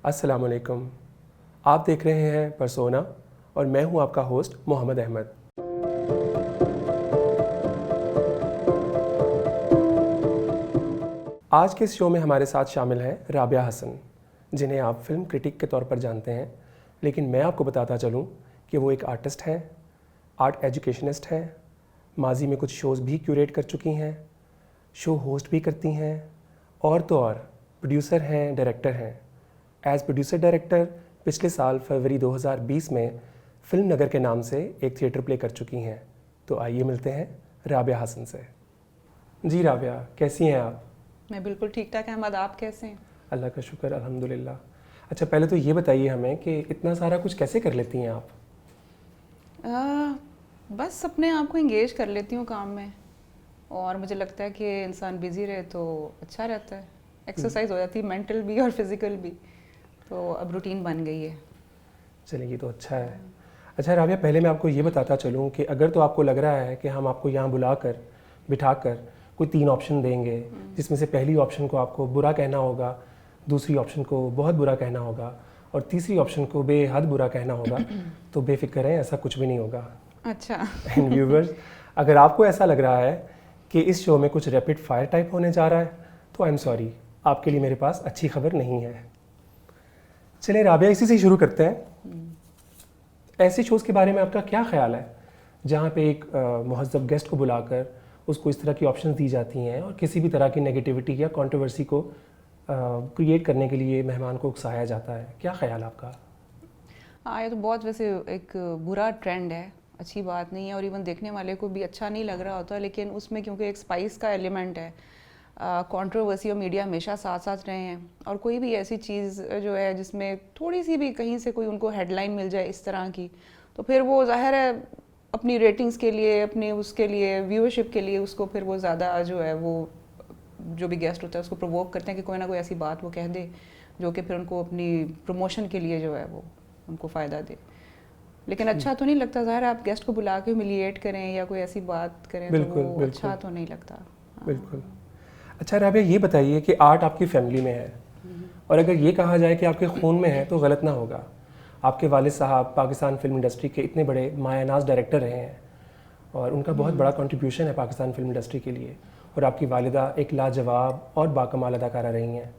السلام علیکم. آپ دیکھ رہے ہیں پرسونا اور میں ہوں آپ کا ہوسٹ محمد احمد. آج کے اس شو میں ہمارے ساتھ شامل ہیں رابعہ حسن، جنہیں آپ فلم کرٹک کے طور پر جانتے ہیں، لیکن میں آپ کو بتاتا چلوں کہ وہ ایک آرٹسٹ ہیں، آرٹ ایجوکیشنسٹ ہیں، ماضی میں کچھ شوز بھی کیوریٹ کر چکی ہیں، شو ہوسٹ بھی کرتی ہیں، اور تو اور پروڈیوسر ہیں، ڈائریکٹر ہیں. ایز پروڈیوسر ڈائریکٹر پچھلے سال فروری 2020 میں فلم نگر کے نام سے ایک تھیٹر پلے کر چکی ہیں. تو آئیے ملتے ہیں رابعہ حسن سے. جی رابعہ، کیسی ہیں آپ؟ میں بالکل ٹھیک ٹھاک احمد، آپ کیسے ہیں؟ اللہ کا شکر، الحمدللہ. اچھا، پہلے تو یہ بتائیے ہمیں کہ اتنا سارا کچھ کیسے کر لیتی ہیں آپ؟ بس اپنے آپ کو انگیج کر لیتی ہوں کام میں، اور مجھے لگتا ہے کہ انسان بیزی رہے تو اچھا رہتا ہے، ایکسرسائز ہو جاتی ہے مینٹل بھی اور فزیکل بھی، تو اب روٹین بن گئی ہے. چلیے، یہ تو اچھا ہے. اچھا رابعہ، پہلے میں آپ کو یہ بتاتا چلوں کہ اگر تو آپ کو لگ رہا ہے کہ ہم آپ کو یہاں بٹھا کر کوئی 3 آپشن دیں گے، جس میں سے پہلی آپشن کو آپ کو برا کہنا ہوگا، دوسری آپشن کو بہت برا کہنا ہوگا، اور تیسری آپشن کو بے حد برا کہنا ہوگا، تو بے فکر رہیں، ایسا کچھ بھی نہیں ہوگا. اچھا. اینڈ ویورز، اگر آپ کو ایسا لگ رہا ہے کہ اس شو میں کچھ ریپڈ فائر ٹائپ ہونے جا رہا ہے تو آئی ایم سوری، آپ کے لیے میرے پاس اچھی خبر نہیں ہے. چلیں رابعہ، اسی سے شروع کرتے ہیں. ایسے شوز کے بارے میں آپ کا کیا خیال ہے جہاں پہ ایک مہذب گیسٹ کو بلا کر اس کو اس طرح کی آپشنز دی جاتی ہیں اور کسی بھی طرح کی نیگیٹیوٹی یا کنٹروورسی کو کریٹ کرنے کے لیے مہمان کو اکسایا جاتا ہے؟ کیا خیال ہے آپ کا؟ ہاں، یہ تو بہت ویسے ایک برا ٹرینڈ ہے، اچھی بات نہیں ہے، اور ایون دیکھنے والے کو بھی اچھا نہیں لگ رہا ہوتا، لیکن اس میں کیونکہ ایک اسپائس کا ایلیمنٹ ہے، کنٹروورسی اور میڈیا ہمیشہ ساتھ ساتھ رہے ہیں، اور کوئی بھی ایسی چیز جو ہے جس میں تھوڑی سی بھی کہیں سے کوئی ان کو ہیڈ لائن مل جائے اس طرح کی، تو پھر وہ ظاہر ہے اپنی ریٹنگز کے لیے، اپنی اس کے لیے ویورشپ کے لیے اس کو پھر وہ زیادہ جو ہے وہ جو بھی گیسٹ ہوتا ہے اس کو پرووک کرتے ہیں کہ کوئی نہ کوئی ایسی بات وہ کہہ دے جو کہ پھر ان کو اپنی پروموشن کے لیے جو ہے وہ ان کو فائدہ دے. لیکن اچھا تو نہیں لگتا، ظاہر آپ گیسٹ کو بلا کے ہیومیلیٹ کریں یا کوئی ایسی بات کریں تو وہ اچھا تو نہیں لگتا. بالکل. اچھا رابعہ، یہ بتائیے کہ آرٹ آپ کی فیملی میں ہے، اور اگر یہ کہا جائے کہ آپ کے خون میں ہے تو غلط نہ ہوگا. آپ کے والد صاحب پاکستان فلم انڈسٹری کے اتنے بڑے مایہ ناز ڈائریکٹر رہے ہیں، اور ان کا بہت بڑا کنٹریبیوشن ہے پاکستان فلم انڈسٹری کے لیے، اور آپ کی والدہ ایک لاجواب اور باکمال اداکارہ رہی ہیں.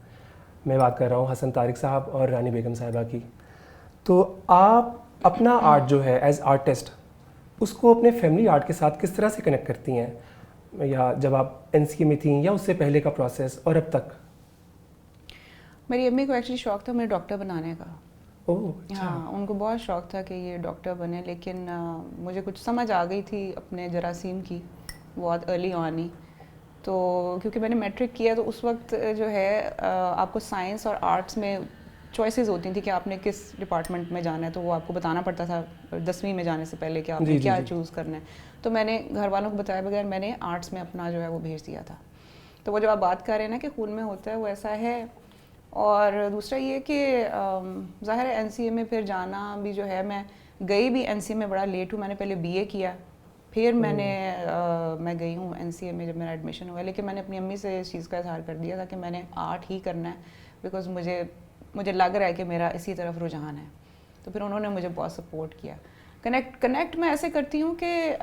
میں بات کر رہا ہوں حسن طارق صاحب اور رانی بیگم صاحبہ کی. تو آپ اپنا آرٹ جو ہے ایز آرٹسٹ، اس کو اپنے فیملی آرٹ کے ساتھ کس طرح سے کنیکٹ کرتی ہیں، یا جب آپ این سی اے میں تھیں یا اس سے پہلے کا پروسیس اور اب تک؟ میری امی کو ایکچولی شوق تھا مجھے ڈاکٹر بنانے کا. اچھا. ہاں، ان کو بہت شوق تھا کہ یہ ڈاکٹر بنے، لیکن مجھے کچھ سمجھ آ گئی تھی اپنے جراثیم کی بہت ارلی آن ہی. تو کیونکہ میں نے میٹرک کیا تو اس وقت جو ہے آپ کو سائنس اور آرٹس میں چوائسیز ہوتی تھیں کہ آپ نے کس ڈپارٹمنٹ میں جانا ہے، تو وہ آپ کو بتانا پڑتا تھا 10ویں میں جانے سے پہلے کہ آپ نے کیا چوز کرنا ہے. تو میں نے گھر والوں کو بتایا بغیر میں نے آرٹس میں اپنا جو ہے وہ بھیج دیا تھا. تو وہ جو آپ بات کر رہے ہیں نا کہ خون میں ہوتا ہے، وہ ایسا ہے. اور دوسرا یہ کہ ظاہر ہے این سی اے میں پھر جانا بھی جو ہے، میں گئی بھی این سی اے میں بڑا لیٹ ہوں، میں نے پہلے بی اے کیا پھر میں گئی ہوں این سی اے میں جب میرا ایڈمیشن ہوا. لیکن میں نے اپنی امی سے اس چیز کا اظہار کر دیا تھا کہ میں نے آرٹ ہی کرنا ہے، بیکاز مجھے لگ رہا ہے کہ میرا اسی طرف رجحان ہے. تو پھر انہوں نے مجھے بہت سپورٹ کیا. کنیکٹ میں ایسے کرتی ہوں کہ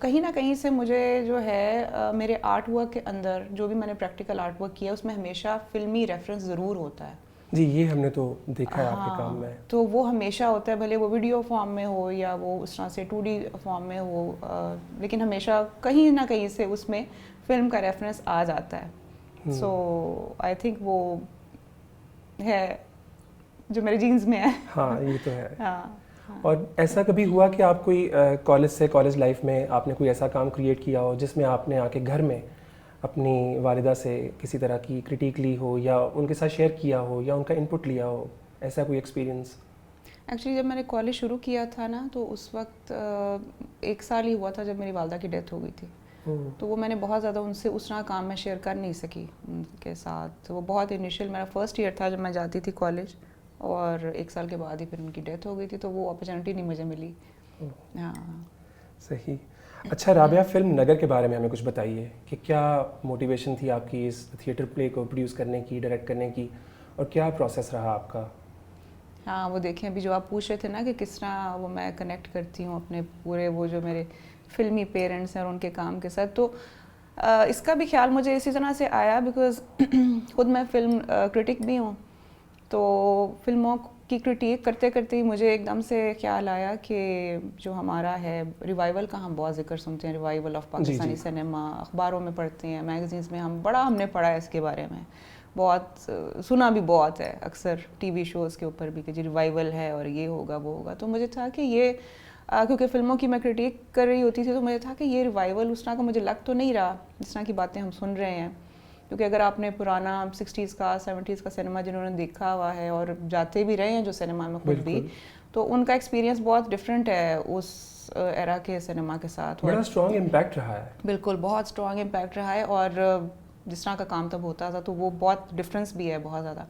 کہیں نہ کہیں سے مجھے جو ہے میرے آرٹ ورک کے اندر جو بھی میں نے پریکٹیکل آرٹ ورک کیا اس میں ہمیشہ فلمی ریفرنس ضرور ہوتا ہے. جی، یہ ہم نے تو دیکھا ہے آپ کے کام میں. تو وہ ہمیشہ ہوتا ہے، بھلے وہ ویڈیو فارم میں ہو یا وہ اس طرح سے 2D فارم میں ہو، لیکن ہمیشہ کہیں نہ کہیں سے اس میں فلم کا ریفرنس آ جاتا ہے. سو آئی تھنک وہ ہے جو میرے جینز میں ہے. ہاں، یہ تو ہے. ہاں. اور ایسا کبھی ہوا کہ آپ کوئی کالج لائف میں آپ نے کوئی ایسا کام کریٹ کیا ہو جس میں آپ نے آ کے گھر میں اپنی والدہ سے کسی طرح کی کرٹیک لی ہو، یا ان کے ساتھ شیئر کیا ہو، یا ان کا انپٹ لیا ہو، ایسا کوئی ایکسپیرینس؟ ایکچولی جب میں نے کالج شروع کیا تھا نا تو اس وقت 1 سال ہی ہوا تھا جب میری والدہ کی ڈیتھ ہو گئی تھی. تو وہ میں نے بہت زیادہ ان سے اس طرح کام میں شیئر کر نہیں سکی ان کے ساتھ. وہ بہت انیشیل میرا فرسٹ ایئر تھا جب میں جاتی تھی کالج، اور 1 سال کے بعد ہی پھر ان کی ڈیتھ ہو گئی تھی، تو وہ اپرچونیٹی نہیں مجھے ملی. ہاں. صحیح. اچھا رابعہ، فلم نگر کے بارے میں ہمیں کچھ بتائیے کہ کیا موٹیویشن تھی آپ کی اس تھیٹر پلے کو پروڈیوس کرنے کی، ڈائریکٹ کرنے کی، اور کیا پروسیس رہا آپ کا؟ ہاں وہ دیکھیں ابھی جو آپ پوچھ رہے تھے نا کہ کس طرح وہ میں کنیکٹ کرتی ہوں اپنے پورے وہ جو میرے فلمی پیرنٹس ہیں اور ان کے کام کے ساتھ، تو اس کا بھی خیال مجھے اسی طرح سے آیا بیکاز خود میں فلم کرٹک بھی ہوں. تو فلموں کی کرٹیک کرتے کرتے ہی مجھے ایک دم سے خیال آیا کہ جو ہمارا ہے ریوائول کا ہم بہت ذکر سنتے ہیں، ریوائول آف پاکستانی سنیما، اخباروں میں پڑھتے ہیں، میگزینس میں ہم نے پڑھا ہے اس کے بارے میں، بہت سنا بھی بہت ہے اکثر ٹی وی شوز کے اوپر بھی کہ جی ریوائول ہے اور یہ ہوگا وہ ہوگا. تو مجھے تھا کہ یہ کیونکہ فلموں کی میں کرٹیک کر رہی ہوتی تھی تو مجھے تھا کہ یہ ریوائول اس طرح کا مجھے لگ تو نہیں رہا جس طرح کی باتیں ہم سن رہے ہیں. کیونکہ اگر آپ نے پرانا 60s کا 70s کا سنیما جنہوں نے دیکھا ہوا ہے اور جاتے بھی رہے ہیں جو سنیما میں خود بھی، تو ان کا ایکسپیرینس بہت ڈفرینٹ ہے اس ایرا کے سنیما کے ساتھ. بڑا اسٹرانگ امپیکٹ رہا ہے. بالکل بہت اسٹرانگ امپیکٹ رہا ہے اور جس طرح کا کام تب ہوتا تھا تو وہ بہت ڈفرینس بھی ہے بہت زیادہ.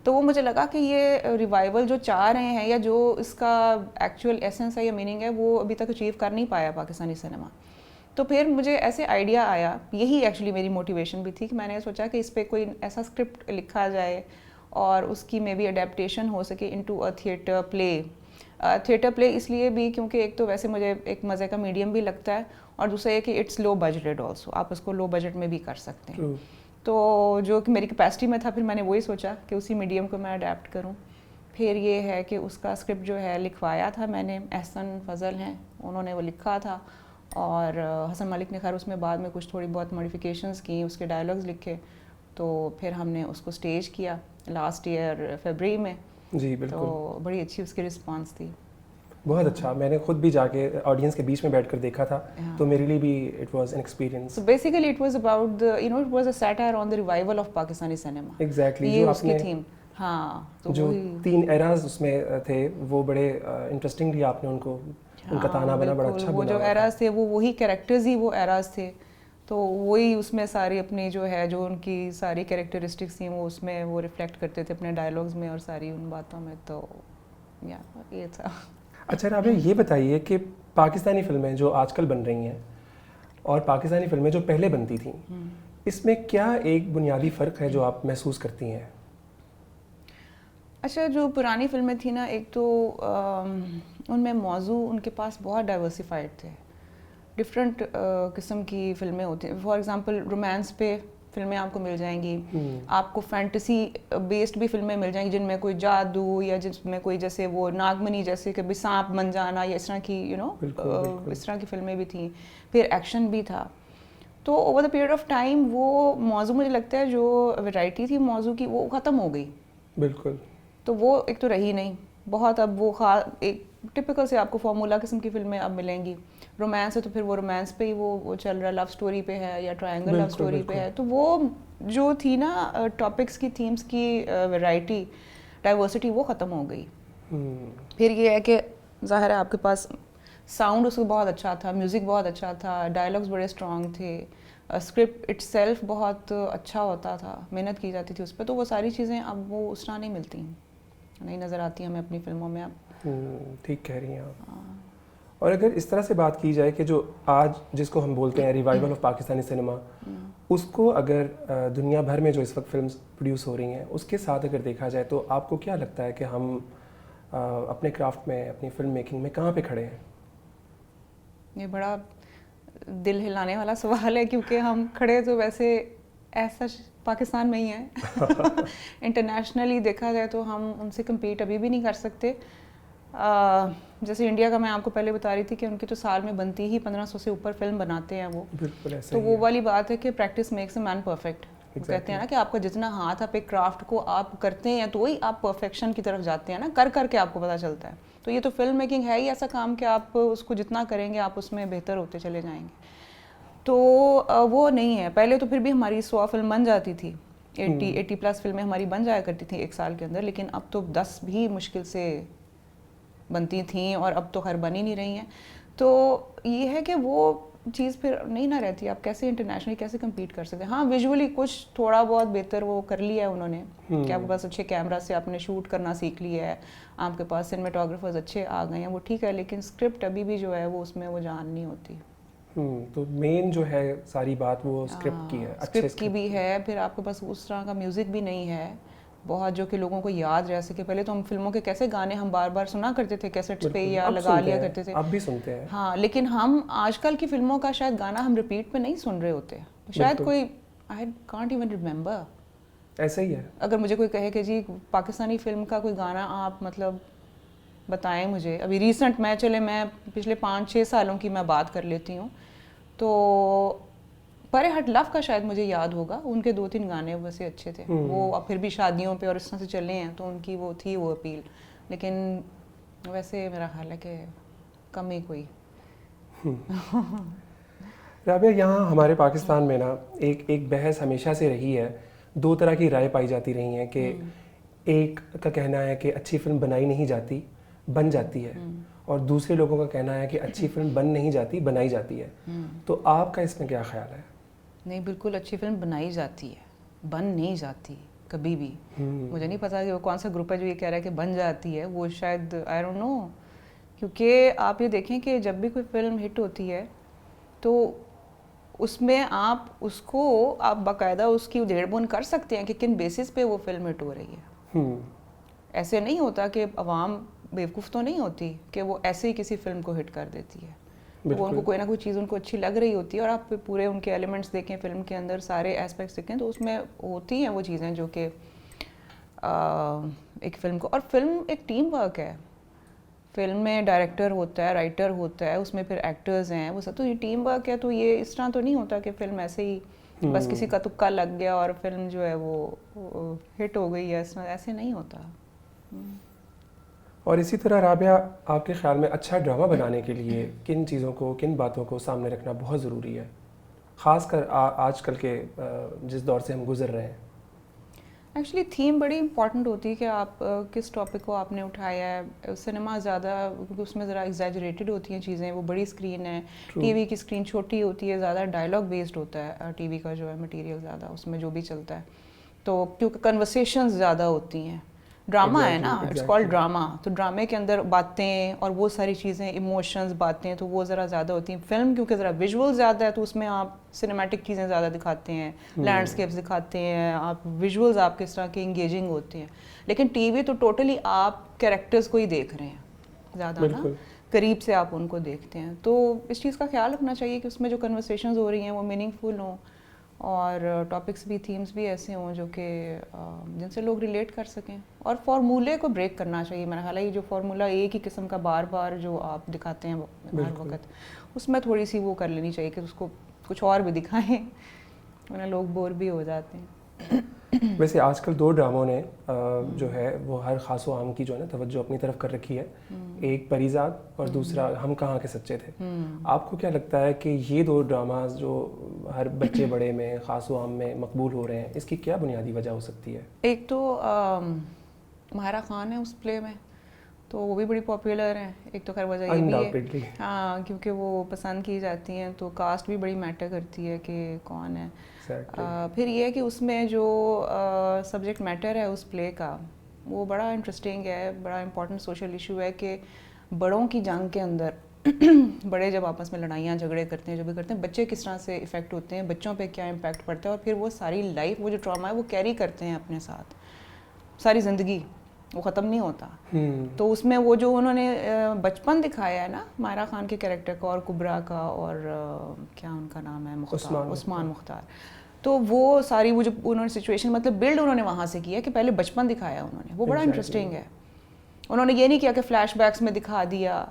تو وہ مجھے لگا کہ یہ ریوائول جو چاہ رہے ہیں یا جو اس کا ایکچوئل ایسنس ہے یا میننگ ہے وہ ابھی تک اچیو کر نہیں پایا پاکستانی سنیما. تو پھر مجھے ایسے آئیڈیا آیا، یہی ایکچولی میری موٹیویشن بھی تھی کہ میں نے سوچا کہ اس پہ کوئی ایسا اسکرپٹ لکھا جائے اور اس کی میں بھی اڈیپٹیشن ہو سکے into a theatre play. Theatre play اس لیے بھی کیونکہ ایک تو ویسے مجھے ایک مزے کا میڈیم بھی لگتا ہے اور دوسرا یہ کہ اٹس لو بجٹڈ آلسو، آپ اس کو لو بجٹ میں بھی کر سکتے ہیں. تو جو کہ میری کیپیسٹی میں تھا پھر میں نے وہی سوچا کہ اسی میڈیم کو میں اڈیپٹ کروں. پھر یہ ہے کہ اس کا اسکرپٹ جو ہے لکھوایا تھا میں نے، احسن فضل ہیں انہوں نے وہ لکھا تھا اور حسن ملک نے خیر اس میں بعد میں کچھ تھوڑی بہت موڈیفیکیشنز کی، اس کے ڈائلاگز لکھے. تو پھر ہم نے اس کو اسٹیج کیا لاسٹ ایئر فیبرری میں. جی بالکل. تو بڑی اچھی اس کی رسپانس تھی. بہت اچھا. میں نے خود بھی جا کے آڈینس کے بیچ میں بیٹھ کر دیکھا تھا تو میرے لیے بھی it was an experience. So basically it was about the it was a satire on the revival of Pakistani cinema. Exactly. یہ اس کی تھیم. ہاں تو جو 3 ایراز اس میں تھے وہ بڑے انٹرسٹنگلی آپ نے ان کو ان کا تانا بنا بڑا اچھا بنا. وہ جو ایراز تھے وہ وہی کیریکٹرز ہی وہ ایراز تھے، تو وہی اس میں ساری اپنی جو ہے جو ان کی ساری کیریکٹرسٹکس تھیں وہ اس میں وہ ریفلیکٹ کرتے تھے اپنے ڈائلاگز میں اور ساری ان باتوں میں. تو یہ تھا. اچھا رابعہ یہ بتائیے کہ پاکستانی فلمیں جو آج کل بن رہی ہیں اور پاکستانی فلمیں جو پہلے بنتی تھیں اس میں کیا ایک بنیادی فرق ہے جو آپ محسوس کرتی ہیں؟ اچھا جو پرانی فلمیں تھیں نا، ایک تو ان میں موضوع ان کے پاس بہت ڈائیورسیفائڈ تھے، ڈفرینٹ قسم کی فلمیں ہوتی ہیں. فار ایگزامپل رومانس پہ فلمیں آپ کو مل جائیں گی، آپ کو فینٹیسی بیسڈ بھی فلمیں مل جائیں گی جن میں کوئی جادو یا جس میں کوئی جیسے وہ ناگمنی جیسے کہ سانپ بن جانا یا اس طرح کی اس طرح کی فلمیں بھی تھیں. پھر ایکشن بھی تھا. تو over the period of time وہ موضوع مجھے لگتا ہے جو ویرائٹی تھی موضوع کی وہ ختم ہو گئی. بالکل. تو وہ ایک تو رہی نہیں بہت. اب وہ ایک ٹپکل سے آپ کو فارمولا قسم کی فلمیں اب ملیں گی. رومانس ہے تو پھر وہ رومانس پہ ہی وہ چل رہا ہے، لو سٹوری پہ ہے یا ٹرائنگل لو سٹوری پہ ہے. تو وہ جو تھی نا ٹاپکس کی تھیمس کی ویرائٹی ڈائیورسٹی وہ ختم ہو گئی. پھر یہ ہے کہ ظاہر ہے آپ کے پاس ساؤنڈ اس کو بہت اچھا تھا، میوزک بہت اچھا تھا، ڈائلاگس بڑے اسٹرانگ تھے، اسکرپٹ اٹ سیلف بہت اچھا ہوتا تھا، محنت کی جاتی تھی اس پہ. تو وہ ساری چیزیں اب وہ اس طرح نہیں ملتی ہیں، نہیں نظر آتی ہمیں اپنی فلموں میں اب. ٹھیک کہہ رہی ہیں آپ. اور اگر اس طرح سے بات کی جائے کہ جو آج جس کو ہم بولتے ہیں ریوائول آف پاکستانی سنیما، اس کو اگر دنیا بھر میں جو اس وقت فلمز پروڈیوس ہو رہی ہیں اس کے ساتھ اگر دیکھا جائے تو آپ کو کیا لگتا ہے کہ ہم اپنے کرافٹ میں اپنی فلم میکنگ میں کہاں پہ کھڑے ہیں؟ یہ بڑا دل ہلانے والا سوال ہے کیونکہ ہم کھڑے تو ویسے ایسا پاکستان میں ہی ہیں. انٹرنیشنلی دیکھا جائے تو ہم ان سے کمپیٹ ابھی بھی نہیں کر سکتے. جیسے انڈیا کا میں آپ کو پہلے بتا رہی تھی کہ ان کی تو سال میں بنتی ہی 1500 سے اوپر فلم بناتے ہیں وہ. تو وہ والی بات ہے کہ practice makes a man perfect. کہتے ہیں نا کہ آپ کا جتنا ہاتھ آپ ایک کرافٹ کو آپ کرتے ہیں تو وہی آپ پرفیکشن کی طرف جاتے ہیں نا، کر کے آپ کو پتہ چلتا ہے. تو یہ تو فلم میکنگ ہے ہی ایسا کام کہ آپ اس کو جتنا کریں گے آپ اس میں بہتر ہوتے چلے جائیں گے. تو وہ نہیں ہے. پہلے تو پھر بھی ہماری 100 فلم بن جاتی تھی، 80+ فلمیں ہماری بن جایا کرتی تھیں ایک سال کے اندر، لیکن اب تو 10 بھی مشکل سے بنتی تھیں اور اب تو خیر بن ہی نہیں رہی ہیں. تو یہ ہے کہ وہ چیز پھر نہیں نہ رہتی. آپ کیسے انٹرنیشنلی کیسے کمپیٹ کر سکتے ہیں؟ ہاں ویژولی کچھ تھوڑا بہت بہتر وہ کر لیا ہے انہوں نے کہ آپ کے پاس اچھے کیمرہ سے آپ نے شوٹ کرنا سیکھ لیا ہے، آپ کے پاس سنیمیٹوگرافرز اچھے آ گئے ہیں، وہ ٹھیک ہے، لیکن اسکرپٹ ابھی بھی جو ہے وہ اس میں وہ جان نہیں ہوتی. تو مین جو ہے ساری بات وہ اسکرپٹ کی ہے، اسکرپٹ کی بھی ہے. پھر آپ کے پاس اس طرح کا میوزک بھی نہیں ہے بہت جو کہ لوگوں کو یاد رہ سکے. پہلے تو ہم فلموں کے کیسے گانے ہم بار بار سنا کرتے تھے کیسٹس پہ یا لگا لیا کرتے تھے. اب بھی سنتے ہیں. ہاں, لیکن ہم آج کل کی فلموں کا شاید گانا ہم ریپیٹ پہ نہیں سن رہے ہوتے. شاید کوئی آئی کانٹ ایون ریممبر. ایسا ہی ہے. اگر مجھے کوئی کہے کہ جی پاکستانی فلم کا کوئی گانا آپ مطلب بتائیں مجھے, ابھی ریسنٹ میں پچھلے 5-6 سالوں کی میں بات کر لیتی ہوں, تو پرے ہٹ لو کا شاید مجھے یاد ہوگا. ان کے 2-3 گانے ویسے اچھے تھے, وہ اب پھر بھی شادیوں پہ اور اس طرح سے چلے ہیں تو ان کی وہ تھی وہ اپیل. لیکن ویسے میرا خیال ہے کہ کم ہی کوئی. رابعہ, یہاں ہمارے پاکستان میں نا ایک بحث ہمیشہ سے رہی ہے. 2 طرح کی رائے پائی جاتی رہی ہیں کہ ایک کا کہنا ہے کہ اچھی فلم بنائی نہیں جاتی, بن جاتی ہے, اور دوسرے لوگوں کا کہنا ہے کہ اچھی فلم بن نہیں جاتی, بنائی جاتی ہے. تو آپ کا اس میں کیا خیال ہے؟ نہیں, بالکل اچھی فلم بنائی جاتی ہے, بن نہیں جاتی کبھی بھی. مجھے نہیں پتا کہ وہ کون سا گروپ ہے جو یہ کہہ رہا ہے کہ بن جاتی ہے. وہ شاید آئی ڈونٹ نو, کیونکہ آپ یہ دیکھیں کہ جب بھی کوئی فلم ہٹ ہوتی ہے تو اس میں آپ باقاعدہ اس کی ادھیڑ بن کر سکتے ہیں کہ کن بیسس پہ وہ فلم ہٹ ہو رہی ہے. ایسے نہیں ہوتا کہ عوام بیوقوف تو نہیں ہوتی کہ وہ ایسے ہی کسی فلم کو ہٹ کر دیتی ہے. وہ ان کو کوئی نہ کوئی چیز ان کو اچھی لگ رہی ہوتی ہے, اور آپ پورے ان کے ایلیمنٹس دیکھیں فلم کے اندر, سارے ایسپیکٹس دیکھیں تو اس میں ہوتی ہیں وہ چیزیں جو کہ ایک فلم کو. اور فلم ایک ٹیم ورک ہے. فلم میں ڈائریکٹر ہوتا ہے, رائٹر ہوتا ہے, اس میں پھر ایکٹرز ہیں, وہ سب تو یہ ٹیم ورک ہے. تو یہ اس طرح تو نہیں ہوتا کہ فلم ایسے ہی بس کسی کا تکا لگ گیا اور فلم جو ہے وہ ہٹ ہو گئی ہے. ایسے نہیں ہوتا. اور اسی طرح رابعہ, آپ کے خیال میں اچھا ڈرامہ بنانے کے لیے کن چیزوں کو, کن باتوں کو سامنے رکھنا بہت ضروری ہے, خاص کر آج کل کے جس دور سے ہم گزر رہے ہیں؟ ایکچولی تھیم بڑی امپورٹنٹ ہوتی ہے کہ آپ کس ٹاپک کو آپ نے اٹھایا ہے. سنیما زیادہ, کیونکہ اس میں ذرا ایگزیجریٹڈ ہوتی ہیں چیزیں, وہ بڑی اسکرین ہے. ٹی وی کی اسکرین چھوٹی ہوتی ہے, زیادہ ڈائلاگ بیسڈ ہوتا ہے ٹی وی کا جو ہے مٹیریل, زیادہ اس میں جو بھی چلتا ہے. تو کیونکہ کنورسیشنز زیادہ ہوتی ہیں. ڈرامہ ہے نا, اٹس کالڈ ڈرامہ, تو ڈرامے کے اندر باتیں اور وہ ساری چیزیں, ایموشنز, باتیں, تو وہ ذرا زیادہ ہوتی ہیں. فلم کیونکہ ذرا ویژول زیادہ ہے تو اس میں آپ سنیمیٹک چیزیں زیادہ دکھاتے ہیں, لینڈسکیپس دکھاتے ہیں, آپ ویژولز آپ کس طرح کے انگیجنگ ہوتے ہیں. لیکن ٹی وی تو ٹوٹلی آپ کیریکٹرز کو ہی دیکھ رہے ہیں زیادہ نا, قریب سے آپ ان کو دیکھتے ہیں. تو اس چیز کا خیال رکھنا چاہیے کہ اس میں جو کنورسیشنز ہو رہی ہیں وہ میننگ فل ہوں, اور ٹاپکس بھی, تھیمز بھی ایسے ہوں جو کہ جن سے لوگ ریلیٹ کر سکیں. اور فارمولے کو بریک کرنا چاہیے. میرا خیال ہے یہ جو فارمولہ ایک ہی قسم کا بار بار جو آپ دکھاتے ہیں ہر وقت, اس میں تھوڑی سی وہ کر لینی چاہیے کہ اس کو کچھ اور بھی دکھائیں, ورنہ لوگ بور بھی ہو جاتے ہیں. ویسے آج کل 2 ڈراموں نے جو ہے وہ ہر خاص و عام کی جو ہے نا توجہ اپنی طرف کر رکھی ہے. ایک پریزاد اور دوسرا ہم کہاں کے سچے تھے. آپ کو کیا لگتا ہے کہ یہ 2 ڈراماز جو ہر بچے بڑے میں, خاص و عام میں مقبول ہو رہے ہیں, اس کی کیا بنیادی وجہ ہو سکتی ہے؟ ایک تو ماہرہ خان ہے اس پلے میں, تو وہ بھی بڑی پاپولر ہیں. ایک تو خیر وجہ یہ بھی ہے, ہاں, کیونکہ وہ پسند کی جاتی ہیں, تو کاسٹ بھی بڑی میٹر کرتی ہے کہ کون ہے. پھر یہ ہے کہ اس میں جو سبجیکٹ میٹر ہے اس پلے کا وہ بڑا انٹرسٹنگ ہے, بڑا امپورٹنٹ سوشل ایشو ہے کہ بڑوں کی جنگ کے اندر بڑے جب آپس میں لڑائیاں جھگڑے کرتے ہیں, جو بھی کرتے ہیں, بچے کس طرح سے افیکٹ ہوتے ہیں, بچوں پہ کیا امپیکٹ پڑتا ہے, اور پھر وہ ساری لائف, وہ جو ٹراما ہے وہ کیری کرتے ہیں اپنے ساتھ ساری زندگی, وہ ختم نہیں ہوتا. تو اس میں وہ جو انہوں نے بچپن دکھایا ہے نا ماہرہ خان کے کیریکٹر کا, اور کبرا کا, اور کیا ان کا نام ہے, عثمان مختار, تو وہ ساری وہ جو انہوں نے سچویشن مطلب بلڈ انہوں نے وہاں سے کیا کہ پہلے بچپن دکھایا انہوں نے, وہ بڑا انٹرسٹنگ ہے. انہوں نے یہ نہیں کیا کہ فلیش بیکس میں دکھا دیا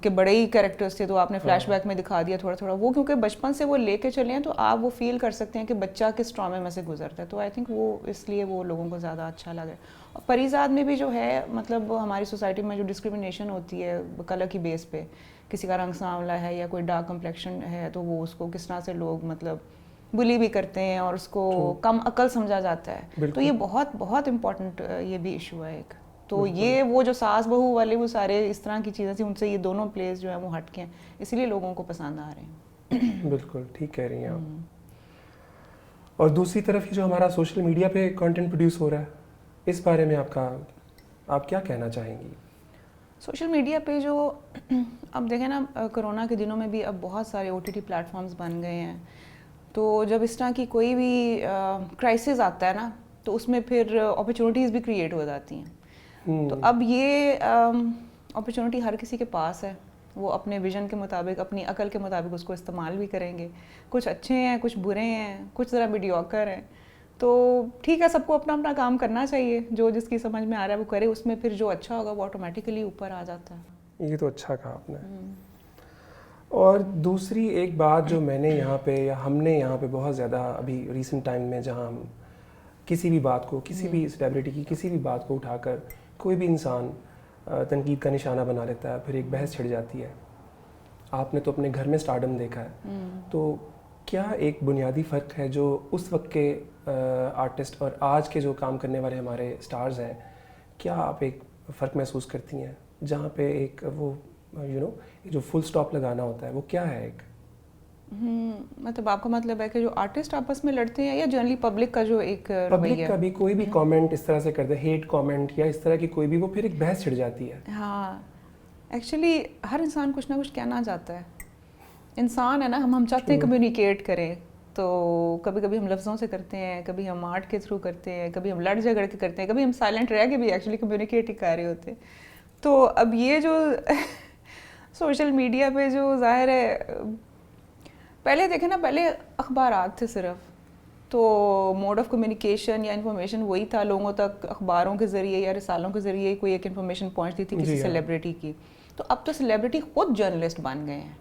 کہ بڑے ہی کیریکٹرز تھے تو آپ نے فلیش بیک میں دکھا دیا تھوڑا تھوڑا, وہ کیونکہ بچپن سے وہ لے کے چلے ہیں تو آپ وہ فیل کر سکتے ہیں کہ بچہ کس ٹرامے میں سے گزرتا ہے. تو آئی تھنک وہ اس لیے وہ لوگوں کو زیادہ اچھا لگا. اور پریزاد میں بھی جو ہے مطلب ہماری سوسائٹی میں جو ڈسکریمنیشن ہوتی ہے کلر کی بیس پہ, کسی کا رنگ سانولا ہے یا کوئی ڈارک کمپلیکشن ہے تو وہ اس کو کس طرح سے لوگ مطلب بلی بھی کرتے ہیں اور اس کو کم عقل سمجھا جاتا ہے. تو یہ بہت بہت امپورٹنٹ یہ بھی ایشو ہے ایک. تو یہ وہ جو ساس بہو والے وہ سارے اس طرح کی چیزیں تھیں, ان سے یہ دونوں پلیز جو ہیں وہ ہٹ کے ہیں, اس لیے لوگوں کو پسند آ رہے ہیں. بالکل ٹھیک کہہ رہی ہیں آپ. اور دوسری طرف یہ جو ہمارا سوشل میڈیا پہ کنٹینٹ پروڈیوس ہو رہا ہے, اس بارے میں آپ کیا کہنا چاہیں گی؟ سوشل میڈیا پہ جو اب دیکھیں نا, کرونا کے دنوں میں بھی اب بہت سارے OTT پلیٹ فارمز بن گئے ہیں, تو جب اس طرح کی کوئی بھی کرائسس آتا ہے نا تو اس میں پھر اپرچونیٹیز بھی کریٹ ہو جاتی ہیں. تو اب یہ اپرچونیٹی ہر کسی کے پاس ہے, وہ اپنے ویژن کے مطابق, اپنی عقل کے مطابق اس کو استعمال بھی کریں گے. کچھ اچھے ہیں, کچھ برے ہیں, کچھ ذرا میڈیوکر ہیں. تو ٹھیک ہے, سب کو اپنا اپنا کام کرنا چاہیے, جو جس کی سمجھ میں آ رہا ہے وہ کرے, اس میں پھر جو اچھا ہوگا وہ آٹومیٹیکلی اوپر آ جاتا ہے. یہ تو اچھا کہا آپ نے. اور دوسری ایک بات جو میں نے یہاں پہ یا ہم نے یہاں پہ بہت زیادہ ابھی ریسنٹ ٹائم میں, جہاں ہم کسی بھی بات کو, کسی بھی سیلیبریٹی کی کسی بھی بات کو اٹھا کر کوئی بھی انسان تنقید کا نشانہ بنا لیتا ہے, پھر ایک بحث چھڑ جاتی ہے. آپ نے تو اپنے گھر میں اسٹارڈم دیکھا ہے, تو کیا ایک بنیادی فرق ہے جو اس وقت کے آرٹسٹ اور آج کے جو کام کرنے والے ہمارے اسٹارز ہیں, کیا آپ ایک فرق محسوس کرتی ہیں جہاں پہ ایک وہ جو فل سٹاپ لگانا ہوتا ہے وہ کیا ہے ایک؟ مطلب آپ کا مطلب ہے کہ جو آرٹسٹ آپس میں لڑتے ہیں یا جنرلی پبلک کا جو ایک رویہ, پبلک کا بھی کوئی بھی کامنٹ اس طرح سے کرتے ہیں, ہیٹ کامنٹ یا اس طرح کی کوئی بھی, وہ پھر ایک بحث چھڑ جاتی ہے. ہاں, ایکچولی ہر انسان کچھ نہ کچھ کہنا چاہتا ہے. انسان ہے نا, ہم چاہتے ہیں کمیونیکیٹ کریں, تو کبھی کبھی ہم لفظوں سے کرتے ہیں, کبھی ہم آرٹ کے تھرو کرتے ہیں, کبھی ہم لڑ جھگڑ کے کرتے ہیں, کبھی ہم سائلنٹ رہ کے بھی ایکچولی کمیونیکیٹ ہی کر رہے ہوتے ہیں. تو اب یہ جو سوشل میڈیا پہ جو ظاہر ہے, پہلے دیکھیں نا, پہلے اخبارات تھے صرف, تو موڈ آف کمیونیکیشن یا انفارمیشن وہی تھا, لوگوں تک اخباروں کے ذریعے یا رسالوں کے ذریعے کوئی ایک انفارمیشن پہنچتی تھی کسی سیلیبریٹی کی. تو اب تو سیلیبریٹی خود جرنلسٹ بن گئے ہیں,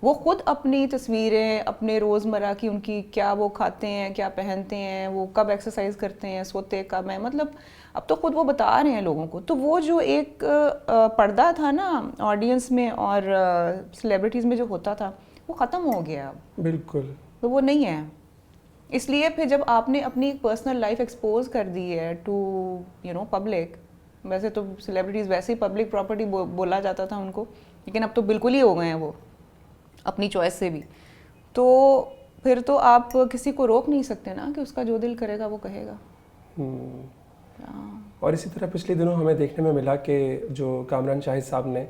وہ خود اپنی تصویریں, اپنے روزمرہ کی ان کی کیا وہ کھاتے ہیں, کیا پہنتے ہیں, وہ کب ایکسرسائز کرتے ہیں, سوتے کب ہیں, مطلب اب تو خود وہ بتا رہے ہیں لوگوں کو. تو وہ جو ایک پردہ تھا نا آڈینس میں اور سیلیبریٹیز میں جو ہوتا تھا, وہ ختم ہو گیا اب. بالکل, تو وہ نہیں ہے. اس لیے پھر جب آپ نے اپنی پرسنل لائف ایکسپوز کر دی ہے ٹو پبلک, ویسے تو سیلیبریٹیز ویسے ہی پبلک پراپرٹی بولا جاتا تھا ان کو, لیکن اب تو بالکل ہی ہو گئے ہیں وہ اپنی چوائس سے بھی. تو پھر تو آپ کسی کو روک نہیں سکتے نا کہ اس کا جو دل کرے گا وہ کہے گا. اور اسی طرح پچھلے دنوں ہمیں دیکھنے میں ملا کہ جو کامران شاہد صاحب نے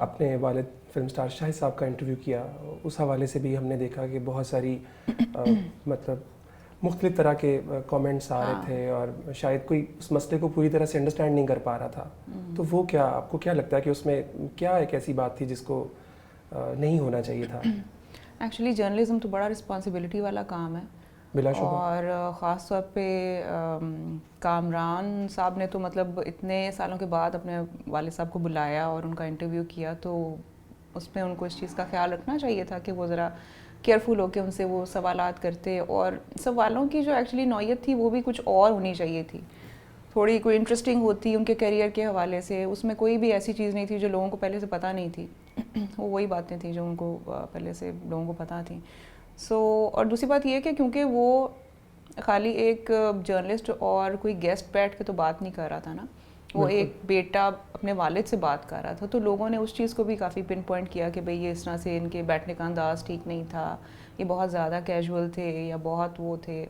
اپنے والد فلم سٹار شاہد صاحب کا انٹرویو کیا, اس حوالے سے بھی ہم نے دیکھا کہ بہت ساری مطلب مختلف طرح کے کامنٹس آ رہے تھے, اور شاید کوئی اس مسئلے کو پوری طرح سے انڈرسٹینڈ نہیں کر پا رہا تھا. تو وہ کیا آپ کو کیا لگتا ہے کہ اس میں کیا ایک ایسی بات تھی جس کو نہیں ہونا چاہیے تھا؟ ایکچولی جرنلزم تو بڑا رسپانسبلٹی والا کام ہے, بلا شبہ, اور خاص طور پہ کامران صاحب نے تو مطلب اتنے سالوں کے بعد اپنے والد صاحب کو بلایا اور ان کا انٹرویو کیا, تو اس میں ان کو اس چیز کا خیال رکھنا چاہیے تھا کہ وہ ذرا کیئرفل ہو کے ان سے وہ سوالات کرتے, اور سوالوں کی جو ایکچولی نوعیت تھی وہ بھی کچھ اور ہونی چاہیے تھی, تھوڑی کوئی انٹرسٹنگ ہوتی ان کے کیریئر کے حوالے سے. اس میں کوئی بھی ایسی چیز نہیں تھی جو لوگوں کو پہلے سے پتہ نہیں تھی, وہ وہی باتیں تھیں جو ان کو پہلے سے لوگوں کو پتہ تھیں. اور دوسری بات یہ کہ کیونکہ وہ خالی ایک جرنلسٹ اور کوئی گیسٹ بیٹھ کے تو بات نہیں کر رہا تھا نا, وہ ایک بیٹا اپنے والد سے بات کر رہا تھا, تو لوگوں نے اس چیز کو بھی کافی پن پوائنٹ کیا کہ بھئی یہ اس طرح سے ان کے بیٹھنے کا انداز ٹھیک نہیں تھا, یہ بہت زیادہ کیجول تھے یا بہت وہ تھے.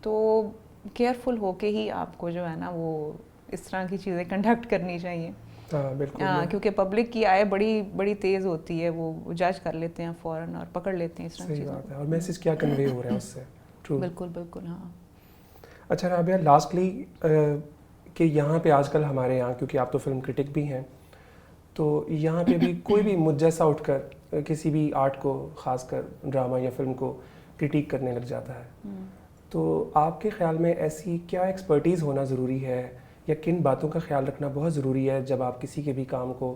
تو کیئرفل ہو کے ہی آپ کو جو ہے نا وہ اس طرح کی چیزیں کنڈکٹ کرنی چاہیے. ہاں, کیونکہ پبلک کی آئے بڑی بڑی تیز ہوتی ہے, وہ جج کر لیتے ہیں فوراً اور پکڑ لیتے ہیں اس طرح کی چیزیں. اور میسج کیا کنوے ہو رہا ہے اس سے. بالکل بالکل. ہاں, اچھا رابعہ, لاسٹلی کہ یہاں پہ آج کل ہمارے یہاں, کیونکہ آپ تو فلم کرٹک بھی ہیں, تو یہاں پہ بھی کوئی بھی مجھ جیسا اٹھ کر کسی بھی آرٹ کو, خاص کر ڈرامہ یا فلم کو کرٹیک کرنے لگ جاتا ہے. تو آپ کے خیال میں ایسی کیا ایکسپرٹیز ہونا ضروری ہے, یا کن باتوں کا خیال رکھنا بہت ضروری ہے جب آپ کسی کے بھی کام کو,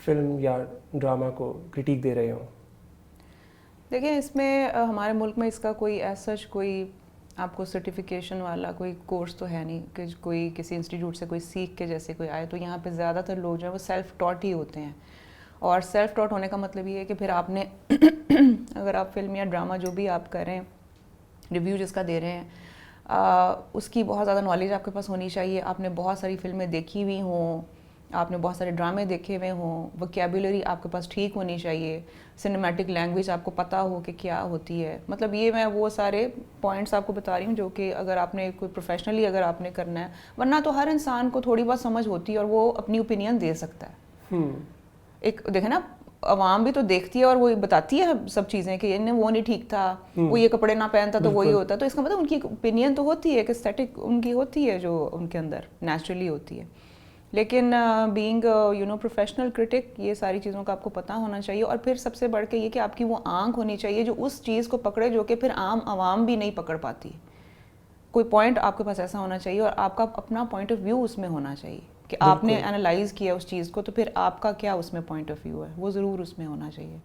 فلم یا ڈرامہ کو کرٹیک دے رہے ہوں؟ دیکھیں, اس میں ہمارے ملک میں اس کا کوئی ایز سچ کوئی آپ کو سرٹیفیکیشن والا کوئی کورس تو ہے نہیں کہ کوئی کسی انسٹیٹیوٹ سے کوئی سیکھ کے جیسے کوئی آئے. تو یہاں پہ زیادہ تر لوگ جو ہیں وہ سیلف ٹاٹ ہی ہوتے ہیں, اور سیلف ٹاٹ ہونے کا مطلب یہ ہے کہ پھر آپ نے اگر آپ فلم یا ڈرامہ جو بھی آپ کر رہے ہیں, ریویو جس کا دے رہے ہیں, اس کی بہت زیادہ نالج آپ کے پاس ہونی چاہیے. آپ نے بہت ساری فلمیں دیکھی ہوئی ہوں, آپ نے بہت سارے ڈرامے دیکھے ہوئے ہوں, ووکیبولری آپ کے پاس ٹھیک ہونی چاہیے, سنیمیٹک لینگویج آپ کو پتہ ہو کہ کیا ہوتی ہے. مطلب یہ میں وہ سارے پوائنٹس آپ کو بتا رہی ہوں جو کہ اگر آپ نے کوئی پروفیشنلی اگر آپ نے کرنا ہے, ورنہ تو ہر انسان کو تھوڑی بہت سمجھ ہوتی ہے اور وہ اپنی اوپینین دے سکتا ہے. ایک دیکھیں نا, عوام بھی تو دیکھتی ہے اور وہ بتاتی ہے سب چیزیں کہ وہ نہیں ٹھیک تھا, وہ یہ کپڑے نہ پہنتا تو وہی ہوتا, تو اس کا مطلب ان کی ایک اوپینین تو ہوتی ہے, ایک اسٹیٹک ان کی ہوتی ہے جو ان کے اندر نیچرلی ہوتی ہے. لیکن بینگ پروفیشنل کرٹک یہ ساری چیزوں کا آپ کو پتہ ہونا چاہیے, اور پھر سب سے بڑھ کے یہ کہ آپ کی وہ آنکھ ہونی چاہیے جو اس چیز کو پکڑے جو کہ پھر عام عوام بھی نہیں پکڑ پاتی. کوئی پوائنٹ آپ کے پاس ایسا ہونا چاہیے اور آپ کا اپنا پوائنٹ آف ویو اس میں ہونا چاہیے کہ آپ نے انالائز کیا اس چیز کو, تو پھر آپ کا کیا اس میں پوائنٹ آف ویو ہے وہ ضرور اس میں ہونا چاہیے.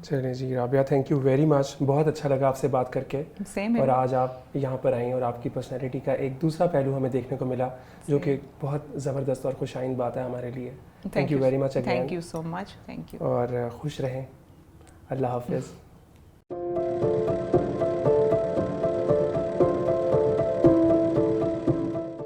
چلیں جی Rabia, thank you very much, بہت اچھا لگا آپ سے بات کر کے, اور آج آپ یہاں پر آئیں اور آپ کی پرسنالٹی کا ایک دوسرا پہلو ہمیں دیکھنے کو ملا جو کہ بہت زبردست اور خوش آئند بات ہے ہمارے لیے. Thank you very much again. Thank you so much. Thank you. اور خوش رہیں. اللہ حافظ.